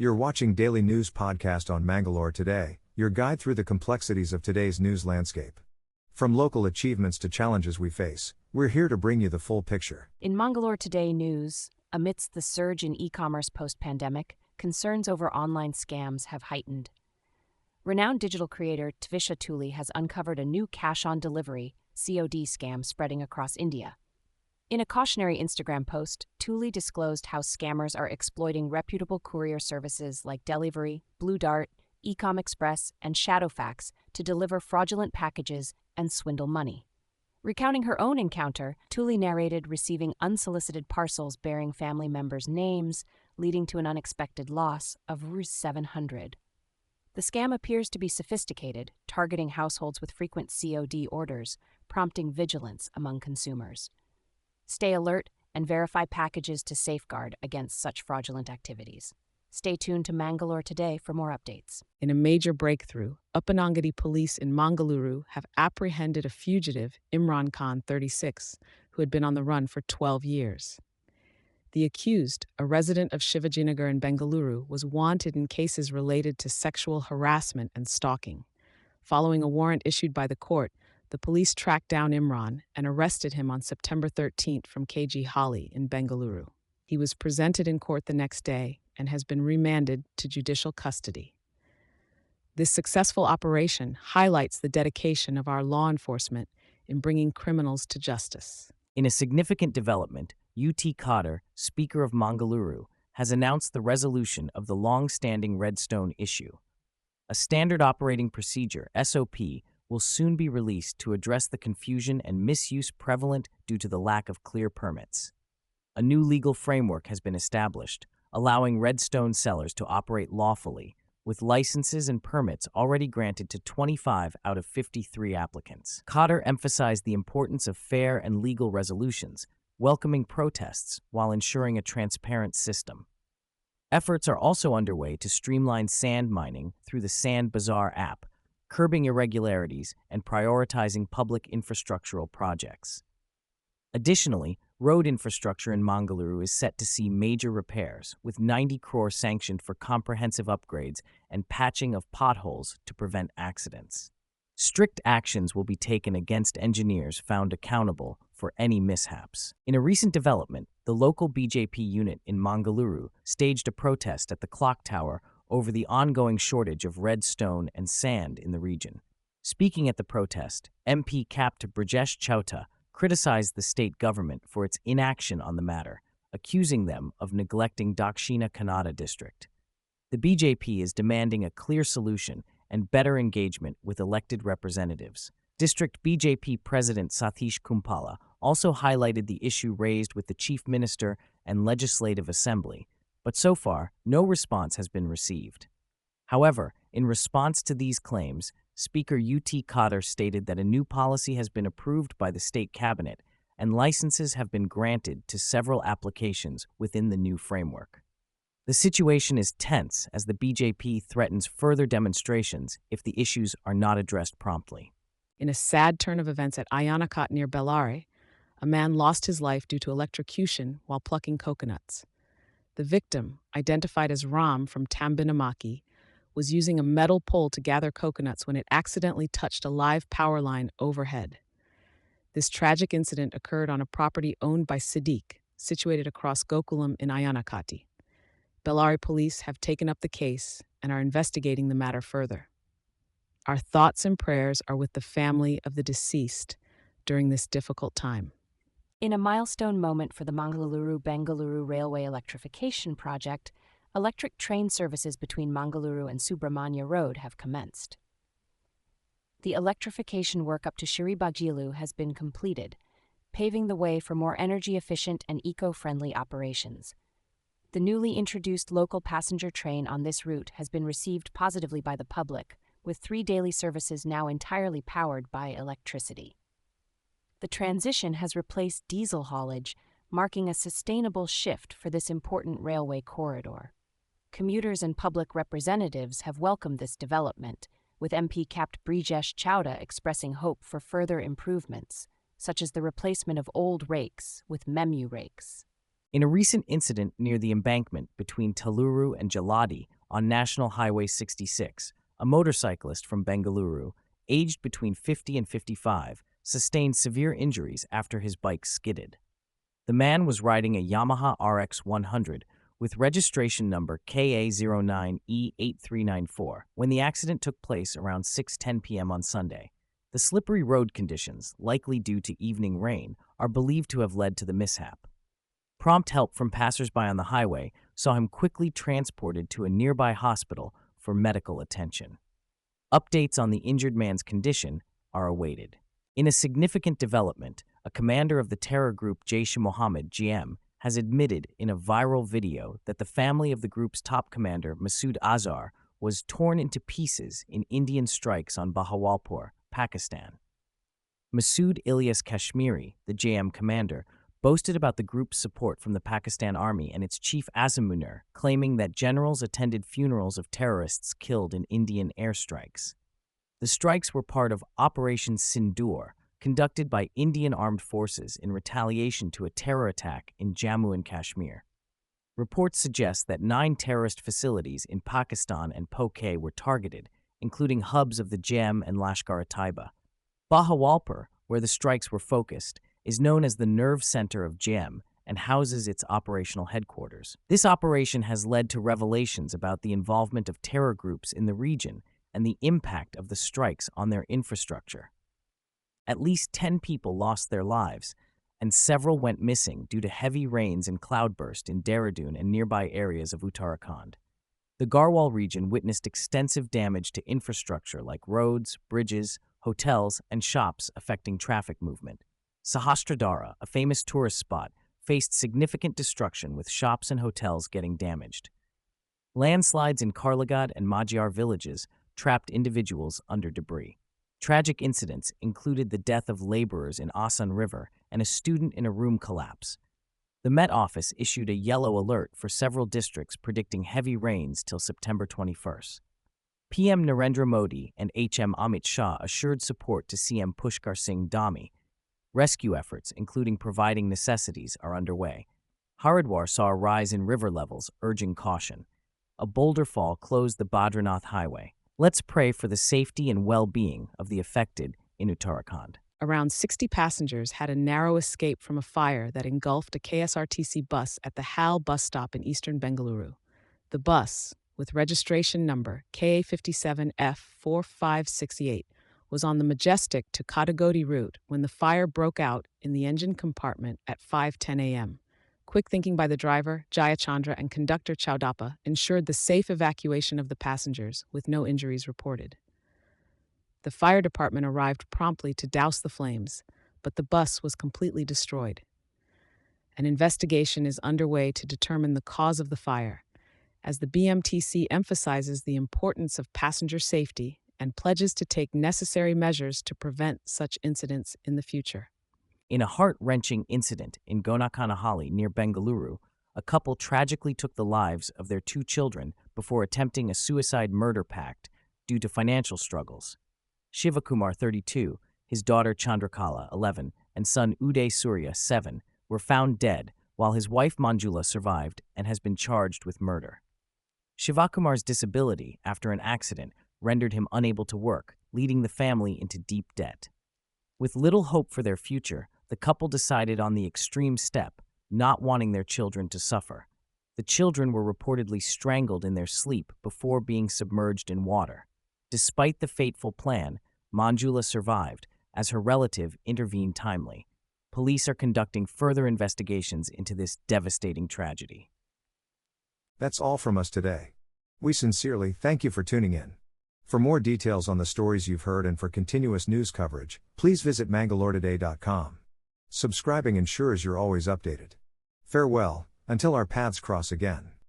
You're watching Daily News Podcast on Mangalore Today, your guide through the complexities of today's news landscape. From local achievements to challenges we face, we're here to bring you the full picture. In Mangalore Today news, amidst the surge in e-commerce post-pandemic, concerns over online scams have heightened. Renowned digital creator Tvisha Tuli has uncovered a new cash-on-delivery (COD) scam spreading across India. In a cautionary Instagram post, Tuli disclosed how scammers are exploiting reputable courier services like Delivery, Blue Dart, Ecom Express, and Shadowfax to deliver fraudulent packages and swindle money. Recounting her own encounter, Tuli narrated receiving unsolicited parcels bearing family members' names, leading to an unexpected loss of Rs 700. The scam appears to be sophisticated, targeting households with frequent COD orders, prompting vigilance among consumers. Stay alert and verify packages to safeguard against such fraudulent activities. Stay tuned to Mangalore Today for more updates. In a major breakthrough, Uppinangady police in Mangaluru have apprehended a fugitive, Imran Khan, 36, who had been on the run for 12 years. The accused, a resident of Shivajinagar in Bengaluru, was wanted in cases related to sexual harassment and stalking. Following a warrant issued by the court, the police tracked down Imran and arrested him on September 13th from KG Holly in Bengaluru. He was presented in court the next day and has been remanded to judicial custody. This successful operation highlights the dedication of our law enforcement in bringing criminals to justice. In a significant development, T Khader, Speaker of Mangaluru, has announced the resolution of the long-standing Redstone issue. A standard operating procedure, SOP, will soon be released to address the confusion and misuse prevalent due to the lack of clear permits. A new legal framework has been established, allowing Redstone sellers to operate lawfully, with licenses and permits already granted to 25 out of 53 applicants. Khader emphasized the importance of fair and legal resolutions, welcoming protests while ensuring a transparent system. Efforts are also underway to streamline sand mining through the Sand Bazaar app, curbing irregularities and prioritizing public infrastructural projects. Additionally, road infrastructure in Mangaluru is set to see major repairs, with 90 crore sanctioned for comprehensive upgrades and patching of potholes to prevent accidents. Strict actions will be taken against engineers found accountable for any mishaps. In a recent development, the local BJP unit in Mangaluru staged a protest at the clock tower over the ongoing shortage of red stone and sand in the region. Speaking at the protest, MP Capt. Brajesh Chauta criticized the state government for its inaction on the matter, accusing them of neglecting Dakshina Kannada district. The BJP is demanding a clear solution and better engagement with elected representatives. District BJP President Satish Kumpala also highlighted the issue raised with the Chief Minister and Legislative Assembly, but so far, no response has been received. However, in response to these claims, Speaker T Khader stated that a new policy has been approved by the state cabinet and licenses have been granted to several applications within the new framework. The situation is tense as the BJP threatens further demonstrations if the issues are not addressed promptly. In a sad turn of events at Ayyanakatte near Bellary, a man lost his life due to electrocution while plucking coconuts. The victim, identified as Ram from Tambinamaki, was using a metal pole to gather coconuts when it accidentally touched a live power line overhead. This tragic incident occurred on a property owned by Siddiq, situated across Gokulam in Ayyanakatte. Bellary police have taken up the case and are investigating the matter further. Our thoughts and prayers are with the family of the deceased during this difficult time. In a milestone moment for the Mangaluru-Bengaluru Railway Electrification Project, electric train services between Mangaluru and Subrahmanya Road have commenced. The electrification work up to Shiribagilu has been completed, paving the way for more energy-efficient and eco-friendly operations. The newly introduced local passenger train on this route has been received positively by the public, with 3 daily services now entirely powered by electricity. The transition has replaced diesel haulage, marking a sustainable shift for this important railway corridor. Commuters and public representatives have welcomed this development, with MP Capt. Brajesh Chauta expressing hope for further improvements, such as the replacement of old rakes with MEMU rakes. In a recent incident near the embankment between Taluru and Jaladi on National Highway 66, a motorcyclist from Bengaluru, aged between 50 and 55, sustained severe injuries after his bike skidded. The man was riding a Yamaha RX 100 with registration number KA09E8394 when the accident took place around 6:10 p.m. on Sunday. The slippery road conditions, likely due to evening rain, are believed to have led to the mishap. Prompt help from passersby on the highway saw him quickly transported to a nearby hospital for medical attention. Updates on the injured man's condition are awaited. In a significant development, a commander of the terror group Jaish-e-Mohammed (JM) has admitted in a viral video that the family of the group's top commander, Masood Azhar, was torn into pieces in Indian strikes on Bahawalpur, Pakistan. Masood Ilyas Kashmiri, the JM commander, boasted about the group's support from the Pakistan Army and its chief Azam Munir, claiming that generals attended funerals of terrorists killed in Indian airstrikes. The strikes were part of Operation Sindoor, conducted by Indian armed forces in retaliation to a terror attack in Jammu and Kashmir. Reports suggest that 9 terrorist facilities in Pakistan and Poke were targeted, including hubs of the JM and Lashkar-e-Taiba. Bahawalpur, where the strikes were focused, is known as the nerve center of JM and houses its operational headquarters. This operation has led to revelations about the involvement of terror groups in the region and the impact of the strikes on their infrastructure. At least 10 people lost their lives, and several went missing due to heavy rains and cloudburst in Dehradun and nearby areas of Uttarakhand. The Garhwal region witnessed extensive damage to infrastructure like roads, bridges, hotels, and shops affecting traffic movement. Sahastradhara, a famous tourist spot, faced significant destruction with shops and hotels getting damaged. Landslides in Karlagod and Magyar villages trapped individuals under debris. Tragic incidents included the death of laborers in Asan River and a student in a room collapse. The Met Office issued a yellow alert for several districts predicting heavy rains till September 21st. PM Narendra Modi and HM Amit Shah assured support to CM Pushkar Singh Dhami. Rescue efforts, including providing necessities, are underway. Haridwar saw a rise in river levels, urging caution. A boulder fall closed the Badranath Highway. Let's pray for the safety and well-being of the affected in Uttarakhand. Around 60 passengers had a narrow escape from a fire that engulfed a KSRTC bus at the Hal bus stop in eastern Bengaluru. The bus, with registration number KA57F4568, was on the Majestic to Kasaragod route when the fire broke out in the engine compartment at 5:10 a.m. Quick thinking by the driver, Jayachandra, and conductor Chaudappa ensured the safe evacuation of the passengers, with no injuries reported. The fire department arrived promptly to douse the flames, but the bus was completely destroyed. An investigation is underway to determine the cause of the fire, as the BMTC emphasizes the importance of passenger safety and pledges to take necessary measures to prevent such incidents in the future. In a heart-wrenching incident in Gonakanahalli near Bengaluru, a couple tragically took the lives of their 2 children before attempting a suicide-murder pact due to financial struggles. Shivakumar, 32, his daughter Chandrakala, 11, and son Uday Surya, 7, were found dead, while his wife Manjula survived and has been charged with murder. Shivakumar's disability after an accident rendered him unable to work, leading the family into deep debt. With little hope for their future, the couple decided on the extreme step, not wanting their children to suffer. The children were reportedly strangled in their sleep before being submerged in water. Despite the fateful plan, Manjula survived, as her relative intervened timely. Police are conducting further investigations into this devastating tragedy. That's all from us today. We sincerely thank you for tuning in. For more details on the stories you've heard and for continuous news coverage, please visit mangaloretoday.com. Subscribing ensures you're always updated. Farewell, until our paths cross again.